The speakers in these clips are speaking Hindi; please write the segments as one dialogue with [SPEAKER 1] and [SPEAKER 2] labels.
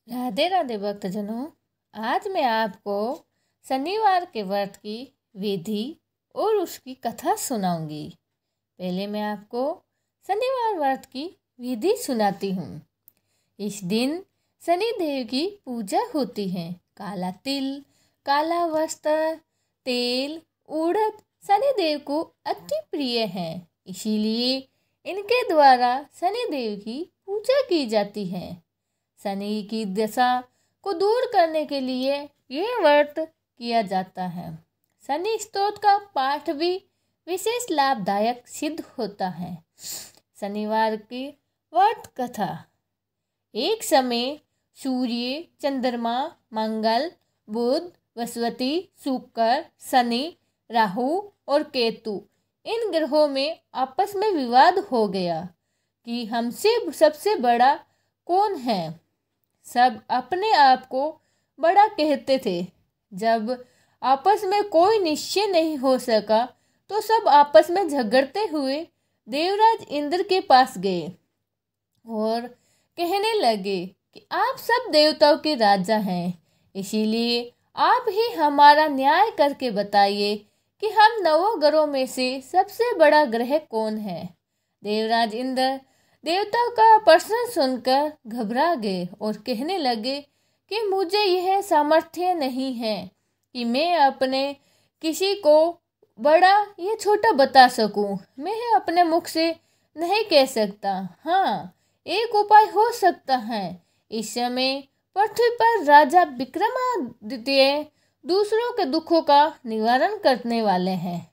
[SPEAKER 1] राधे राधे भक्तजनों। आज मैं आपको शनिवार के व्रत की विधि और उसकी कथा सुनाऊंगी। पहले मैं आपको शनिवार व्रत की विधि सुनाती हूँ। इस दिन शनि देव की पूजा होती है। काला तिल, काला वस्त्र, तेल, उड़द शनि देव को अति प्रिय है। इसीलिए इनके द्वारा शनि देव की पूजा की जाती है। शनि की दशा को दूर करने के लिए यह व्रत किया जाता है। शनि स्तोत्र का पाठ भी विशेष लाभदायक सिद्ध होता है। शनिवार की व्रत कथा। एक समय सूर्य, चंद्रमा, मंगल, बुध, बृहस्पति, शुक्र, शनि, राहु और केतु इन ग्रहों में आपस में विवाद हो गया कि हमसे सबसे बड़ा कौन है। सब अपने आप को बड़ा कहते थे। जब आपस में कोई निश्चय नहीं हो सका तो सब आपस में झगड़ते हुए देवराज इंद्र के पास गए और कहने लगे कि आप सब देवताओं के राजा हैं, इसीलिए आप ही हमारा न्याय करके बताइए कि हम नवों ग्रहों में से सबसे बड़ा ग्रह कौन है। देवराज इंद्र देवताओं का प्रश्न सुनकर घबरा गए और कहने लगे कि मुझे यह सामर्थ्य नहीं है कि मैं अपने किसी को बड़ा या छोटा बता सकूं। मैं अपने मुख से नहीं कह सकता। हाँ, एक उपाय हो सकता है। इस समय पृथ्वी पर राजा विक्रमादित्य दूसरों के दुखों का निवारण करने वाले हैं,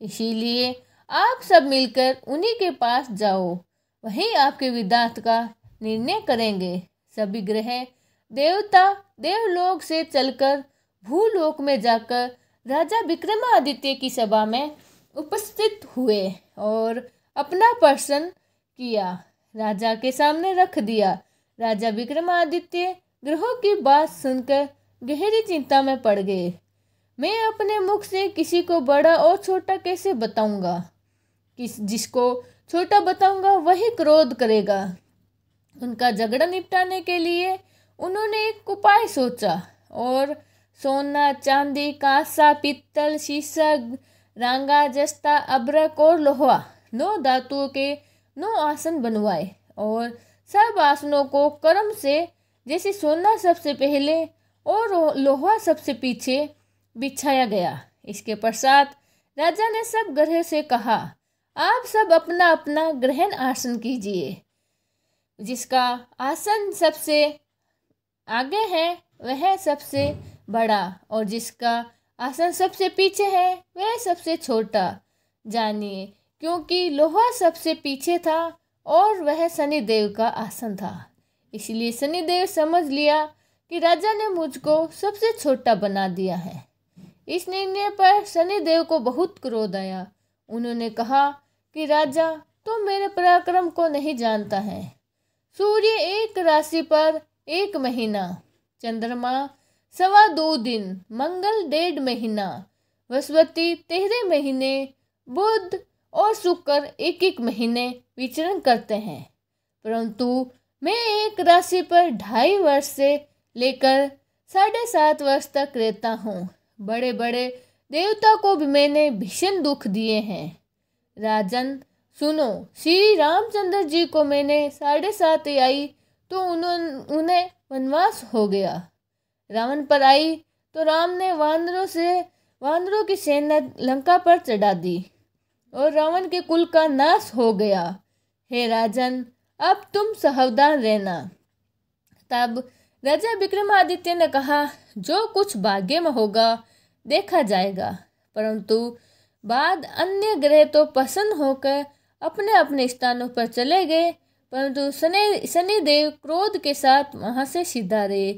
[SPEAKER 1] इसीलिए आप सब मिलकर उन्हीं के पास जाओ। वहीं आपके विधात का निर्णय करेंगे। सभी ग्रह देवता देवलोक से चलकर भूलोक में जाकर राजा विक्रमादित्य की सभा में उपस्थित हुए और अपना प्रश्न किया राजा के सामने रख दिया। राजा विक्रमादित्य ग्रहों की बात सुनकर गहरी चिंता में पड़ गए। मैं अपने मुख से किसी को बड़ा और छोटा कैसे बताऊंगा? जिसको छोटा बताऊंगा वही क्रोध करेगा। उनका झगड़ा निपटाने के लिए उन्होंने एक उपाय सोचा और सोना, चांदी, कांसा, पित्तल, शीशा, रांगा, जस्ता, अब्रक और लोहा 9 धातुओं के 9 आसन बनवाए और सब आसनों को क्रम से, जैसे सोना सबसे पहले और लोहा सबसे पीछे बिछाया गया। इसके पश्चात राजा ने सब ग्रह से कहा, आप सब अपना अपना ग्रहण आसन कीजिए। जिसका आसन सबसे आगे है वह सबसे बड़ा और जिसका आसन सबसे पीछे है वह सबसे छोटा जानिए, क्योंकि लोहा सबसे पीछे था और वह शनिदेव का आसन था। इसलिए शनिदेव समझ लिया कि राजा ने मुझको सबसे छोटा बना दिया है। इस निर्णय पर शनिदेव को बहुत क्रोध आया। उन्होंने कहा कि राजा तो मेरे पराक्रम को नहीं जानता है। सूर्य एक राशि पर 1 महीना, चंद्रमा 2.25 दिन, मंगल 1.5 महीना, बृहस्पति 13 महीने, बुध और शुक्र 1-1 महीने विचरण करते हैं, परंतु मैं एक राशि पर 2.5 वर्ष से लेकर 7.5 वर्ष तक रहता हूँ। बड़े बड़े देवता को भी मैंने भीषण दुख दिए हैं। राजन सुनो, श्री रामचंद्र जी को मैंने 7.5 आई तो उन्हें वनवास हो गया। रावण पर आई तो राम ने वानरों की सेना लंका पर चढ़ा दी और रावण के कुल का नाश हो गया। हे राजन, अब तुम सावधान रहना। तब राजा विक्रमादित्य ने कहा, जो कुछ भाग्य में होगा देखा जाएगा। परंतु बाद अन्य ग्रह तो प्रसन्न होकर अपने अपने स्थानों पर चले गए, परंतु शनिदेव क्रोध के साथ वहां से सीधा रहे।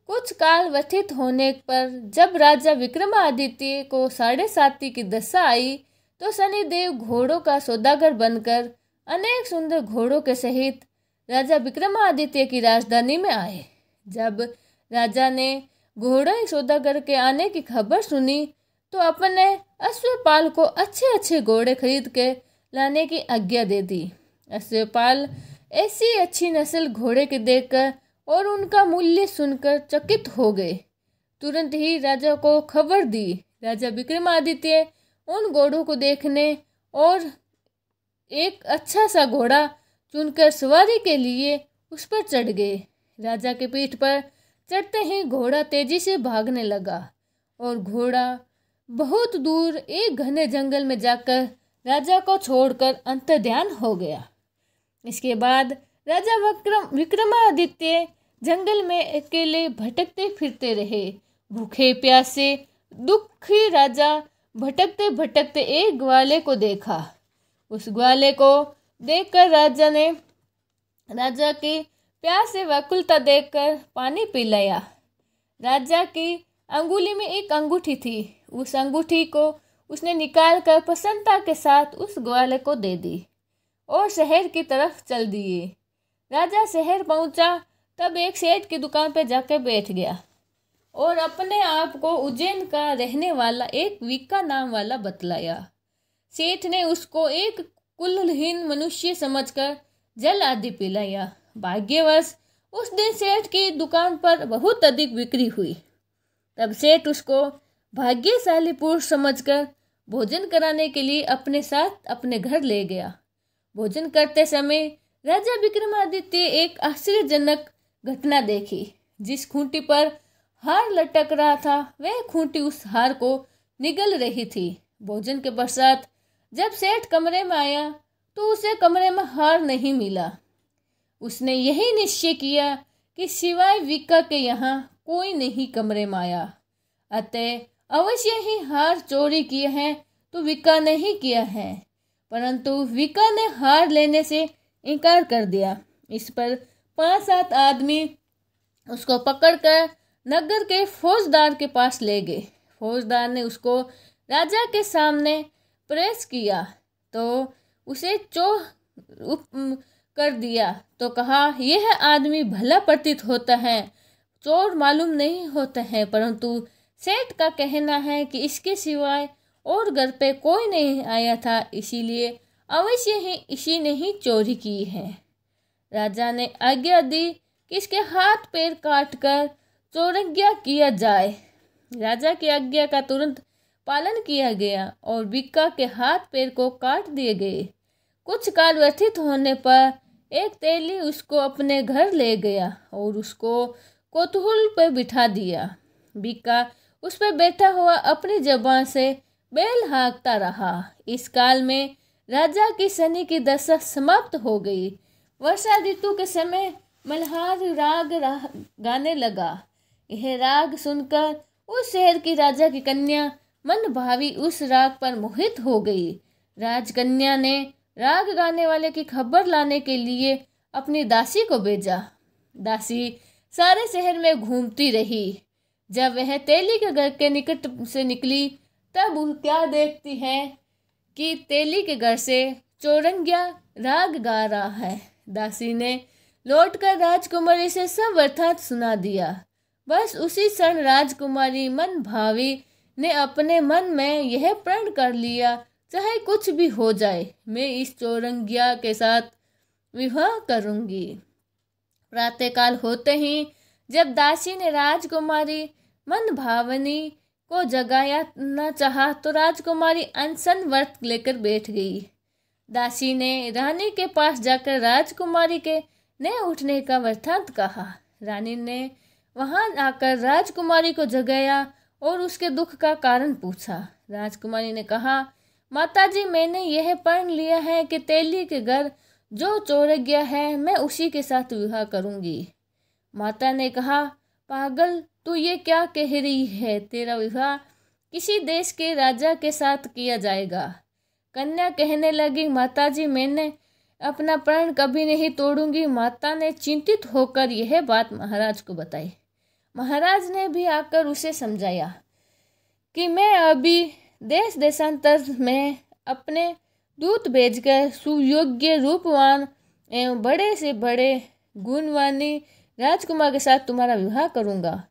[SPEAKER 1] कुछ काल व्यतीत होने पर जब राजा विक्रमादित्य को 7.5 की दशा आई तो शनिदेव घोड़ों का सौदागर बनकर अनेक सुंदर घोड़ों के सहित राजा विक्रमादित्य की राजधानी में आए। जब राजा ने घोड़े सौदागर के आने की खबर सुनी तो अपने अश्वपाल को अच्छे अच्छे घोड़े खरीद के लाने की आज्ञा दे दी। अश्वपाल ऐसी अच्छी नस्ल घोड़े के देखकर और उनका मूल्य सुनकर चकित हो गए। तुरंत ही राजा को खबर दी। राजा विक्रमादित्य उन घोड़ों को देखने और एक अच्छा सा घोड़ा चुनकर सवारी के लिए उस पर चढ़ गए। राजा के पीठ पर चढ़ते ही घोड़ा तेजी से भागने लगा और घोड़ा बहुत दूर एक घने जंगल में जाकर राजा को छोड़कर अंतर्ध्यान हो गया। इसके बाद राजा विक्रमादित्य जंगल में अकेले भटकते फिरते रहे। भूखे प्यासे दुखी राजा भटकते भटकते एक ग्वाले को देखा। उस ग्वाले को देखकर राजा की प्यास से व्याकुलता देखकर पानी पिलाया। राजा की अंगुली में एक अंगूठी थी। उस अंगूठी को उसने निकालकर प्रसन्नता के साथ उस ग्वाले को दे दी और शहर की तरफ चल दिए। राजा शहर पहुंचा तब एक सेठ की दुकान पर जाकर बैठ गया और अपने आप को उज्जैन का रहने वाला एक विक्का नाम वाला बतलाया। सेठ ने उसको एक कुलहीन मनुष्य समझकर जल आदि पिलाया। भाग्यवश उस दिन सेठ की दुकान पर बहुत अधिक बिक्री हुई। तब सेठ उसको भाग्यशाली पुरुष समझकर भोजन कराने के लिए अपने साथ अपने घर ले गया। भोजन करते समय राजा विक्रमादित्य एक आश्चर्यजनक घटना देखी। जिस खूंटी पर हार लटक रहा था वह खूंटी उस हार को निगल रही थी। भोजन के पश्चात जब सेठ कमरे में आया तो उसे कमरे में हार नहीं मिला। उसने यही निश्चय किया कि सिवाय विक्का के यहाँ कोई नहीं कमरे में आया, अतः अवश्य ही हार चोरी किए हैं तो विक्का ने ही किया है। परंतु विक्का ने हार लेने से इनकार कर दिया। इस पर 5-7 आदमी उसको पकड़कर नगर के फौजदार के पास ले गए। फौजदार ने उसको राजा के सामने पेश किया तो उसे कर दिया तो कहा, यह आदमी भला प्रतीत होता है, चोर मालूम नहीं होता है, परंतु सेठ का कहना है कि इसके सिवाय और घर पे कोई नहीं आया था, इसीलिए अवश्य ही इसी ने ही चोरी की है। राजा ने आज्ञा दी कि इसके हाथ पैर काटकर चौरंगिया किया जाए। राजा की आज्ञा का तुरंत पालन किया गया और विक्का के हाथ पैर को काट दिए गए। कुछ काल व्यतीत होने पर एक तेली उसको अपने घर ले गया और उसको कोतूहल पर बिठा दिया। विक्का उस पर बैठा हुआ अपनी जुबान से बैल हाँकता रहा। इस काल में राजा की शनि की दशा समाप्त हो गई। वर्षा ऋतु के समय मल्हार राग गाने लगा। यह राग सुनकर उस शहर की राजा की कन्या मन भावी उस राग पर मोहित हो गई। राजकन्या ने राग गाने वाले की खबर लाने के लिए अपनी दासी को भेजा। दासी सारे शहर में घूमती रही। जब वह तेली के घर के निकट से निकली तब वो क्या देखती है कि तेली के घर से चौरंगिया राग गा रहा है। दासी ने लौटकर राजकुमारी से सब वृत्तांत सुना दिया। बस उसी क्षण राजकुमारी मन भावी ने अपने मन में यह प्रण कर लिया, चाहे कुछ भी हो जाए मैं इस चौरंगिया के साथ विवाह करूंगी। प्रातःकाल होते ही जब दासी ने राजकुमारी मन भावनी को जगाया न चाहा तो राजकुमारी अनशन व्रत लेकर बैठ गई। दासी ने रानी के पास जाकर राजकुमारी के न उठने का वृत्तांत कहा। रानी ने वहां आकर राजकुमारी को जगाया और उसके दुख का कारण पूछा। राजकुमारी ने कहा, माताजी, मैंने यह प्रण लिया है कि तेली के घर जो चौरंगिया है मैं उसी के साथ विवाह करूंगी। माता ने कहा, पागल, तू ये क्या कह रही है? तेरा विवाह किसी देश के राजा के साथ किया जाएगा। कन्या कहने लगी, माताजी, मैंने अपना प्रण कभी नहीं तोड़ूंगी। माता ने चिंतित होकर यह बात महाराज को बताई। महाराज ने भी आकर उसे समझाया कि मैं अभी देश देशांतर में अपने दूत भेजकर सुयोग्य, रूपवान एवं बड़े से बड़े गुणवानी राजकुमार के साथ तुम्हारा विवाह करूंगा।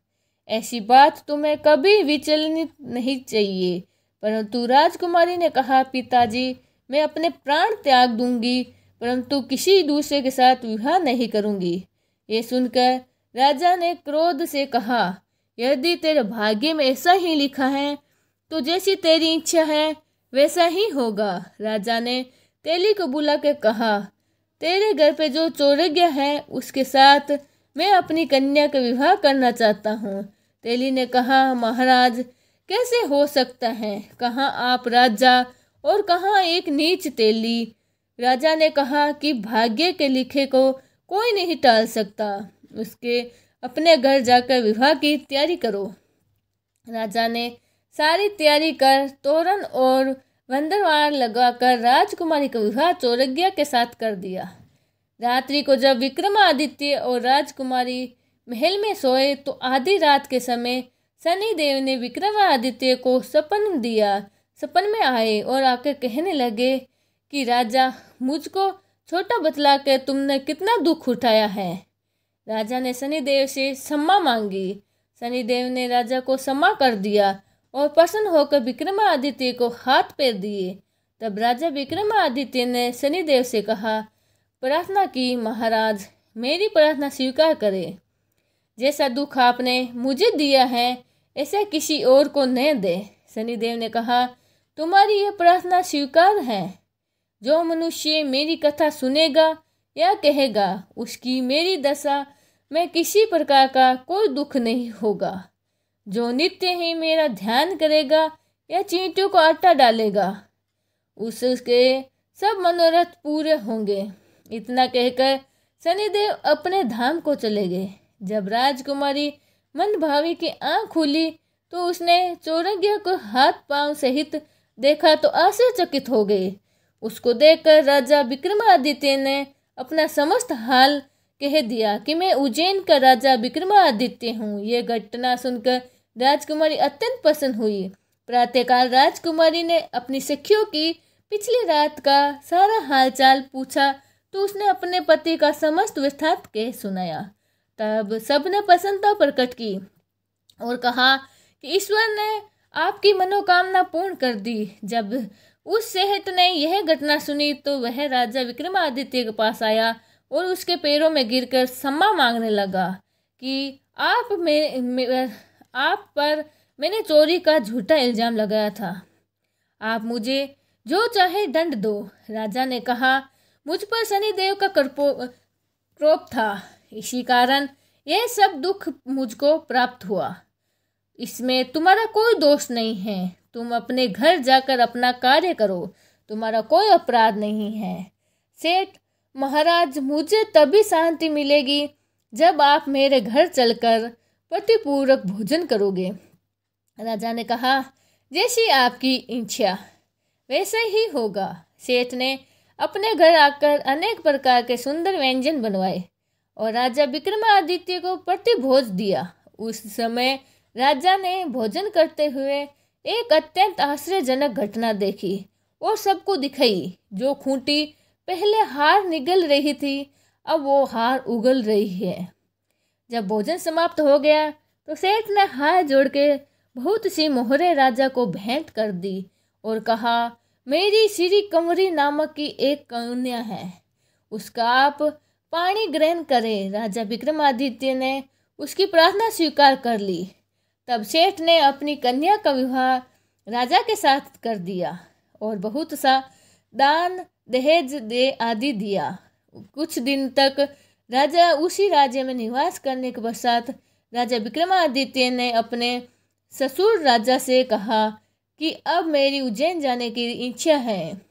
[SPEAKER 1] ऐसी बात तुम्हें कभी विचलित नहीं चाहिए। परंतु राजकुमारी ने कहा, पिताजी, मैं अपने प्राण त्याग दूंगी, परंतु किसी दूसरे के साथ विवाह नहीं करूंगी। ये सुनकर राजा ने क्रोध से कहा, यदि तेरे भाग्य में ऐसा ही लिखा है तो जैसी तेरी इच्छा है वैसा ही होगा। राजा ने तेली को बुला के कहा, तेरे घर पे जो चोरग्या है उसके साथ मैं अपनी कन्या का विवाह करना चाहता हूँ। तेली ने कहा, महाराज कैसे हो सकता है, कहाँ आप राजा और कहाँ एक नीच तेली। राजा ने कहा कि भाग्य के लिखे को कोई नहीं टाल सकता, उसके अपने घर जाकर विवाह की तैयारी करो। राजा ने सारी तैयारी कर तोरण और वंदरवार लगाकर राजकुमारी का विवाह चोरग्या के साथ कर दिया। रात्रि को जब विक्रमादित्य और राजकुमारी महल में सोए तो आधी रात के समय शनिदेव ने विक्रमादित्य को सपन दिया। सपन में आए और आकर कहने लगे कि राजा, मुझको छोटा बतला के तुमने कितना दुख उठाया है। राजा ने शनिदेव से क्षमा मांगी। शनिदेव ने राजा को क्षमा कर दिया और प्रसन्न होकर विक्रमादित्य को हाथ पैर दिए। तब राजा विक्रमादित्य ने शनिदेव से कहा, प्रार्थना की, महाराज मेरी प्रार्थना स्वीकार करें। जैसा दुख आपने मुझे दिया है ऐसा किसी और को न दे। शनिदेव ने कहा, तुम्हारी यह प्रार्थना स्वीकार है। जो मनुष्य मेरी कथा सुनेगा या कहेगा उसकी मेरी दशा में किसी प्रकार का कोई दुख नहीं होगा। जो नित्य ही मेरा ध्यान करेगा या चींटियों को आटा डालेगा उसके सब मनोरथ पूरे होंगे। इतना कहकर शनिदेव अपने धाम को चले गए। जब राजकुमारी मनभावी की आंख खुली तो उसने चोरग्या को हाथ पांव सहित देखा तो आश्चर्यचकित हो गई। उसको देखकर राजा विक्रमादित्य ने अपना समस्त हाल कह दिया कि मैं उज्जैन का राजा विक्रमादित्य हूँ। यह घटना सुनकर राजकुमारी अत्यंत प्रसन्न हुई। प्रातःकाल राजकुमारी ने अपनी सखियों की पिछली रात का सारा हालचाल पूछा तो उसने अपने पति का समस्त वृत्तांत कह सुनाया। तब सबने प्रसन्नता प्रकट की और कहा कि ईश्वर ने आपकी मनोकामना पूर्ण कर दी। जब उस सेठ ने यह घटना सुनी तो वह राजा विक्रमादित्य के पास आया और उसके पैरों में गिरकर क्षमा मांगने लगा कि आप पर मैंने चोरी का झूठा इल्जाम लगाया था। आप मुझे जो चाहे दंड दो। राजा ने कहा, मुझ पर शनिदेव का क्रोध था, इसी कारण यह सब दुख मुझको प्राप्त हुआ। इसमें तुम्हारा कोई दोष नहीं है। तुम अपने घर जाकर अपना कार्य करो, तुम्हारा कोई अपराध नहीं है। सेठ महाराज, मुझे तभी शांति मिलेगी जब आप मेरे घर चलकर प्रतिपूरक भोजन करोगे। राजा ने कहा, जैसी आपकी इच्छा वैसे ही होगा। सेठ ने अपने घर आकर अनेक प्रकार के सुंदर व्यंजन बनवाए और राजा विक्रमादित्य को प्रतिभोज दिया। उस समय राजा ने भोजन करते हुए एक अत्यंत आश्चर्यजनक घटना देखी और सबको दिखाई। जो खूंटी पहले हार निगल रही थी अब वो हार उगल रही है। जब भोजन समाप्त हो गया तो सेठ ने हाथ जोड़ के बहुत सी मोहरें राजा को भेंट कर दी और कहा, मेरी श्री कंवरी नामक की एक कन्या है, उसका आप पाणी ग्रहण करें। राजा विक्रमादित्य ने उसकी प्रार्थना स्वीकार कर ली। तब सेठ ने अपनी कन्या का विवाह राजा के साथ कर दिया और बहुत सा दान दहेज दे आदि दिया। कुछ दिन तक राजा उसी राज्य में निवास करने के पश्चात राजा विक्रमादित्य ने अपने ससुर राजा से कहा कि अब मेरी उज्जैन जाने की इच्छा है।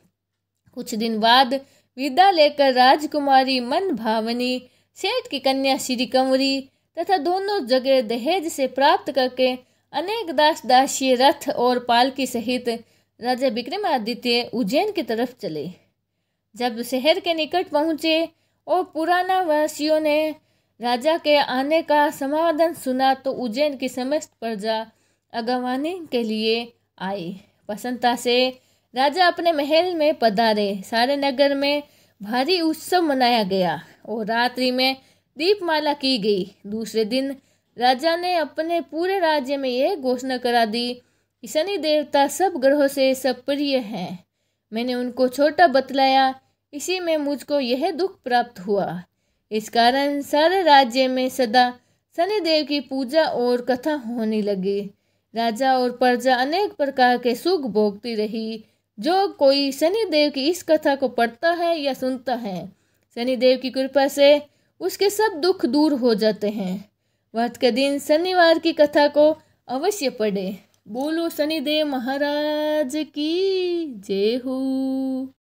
[SPEAKER 1] कुछ दिन बाद विदा लेकर राजकुमारी मन भावनी सेठ की कन्या श्री कंवरी तथा दोनों जगह दहेज से प्राप्त करके अनेक दास दासी रथ और पालकी सहित राजा विक्रमादित्य उज्जैन की तरफ चले। जब शहर के निकट पहुँचे और पुराना वासियों ने राजा के आने का समाधान सुना तो उज्जैन की समस्त प्रजा अगवानी के लिए आई। प्रसन्नता से राजा अपने महल में पधारे। सारे नगर में भारी उत्सव मनाया गया और रात्रि में दीपमाला की गई। दूसरे दिन राजा ने अपने पूरे राज्य में यह घोषणा करा दी कि शनि देवता सब ग्रहों से सब प्रिय हैं। मैंने उनको छोटा बतलाया, इसी में मुझको यह दुख प्राप्त हुआ। इस कारण सारे राज्य में सदा शनिदेव की पूजा और कथा होने लगी। राजा और प्रजा अनेक प्रकार के सुख भोगती रही। जो कोई शनिदेव की इस कथा को पढ़ता है या सुनता है, शनिदेव की कृपा से उसके सब दुख दूर हो जाते हैं। व्रत के दिन शनिवार की कथा को अवश्य पढ़े। बोलो शनिदेव महाराज की जय हो।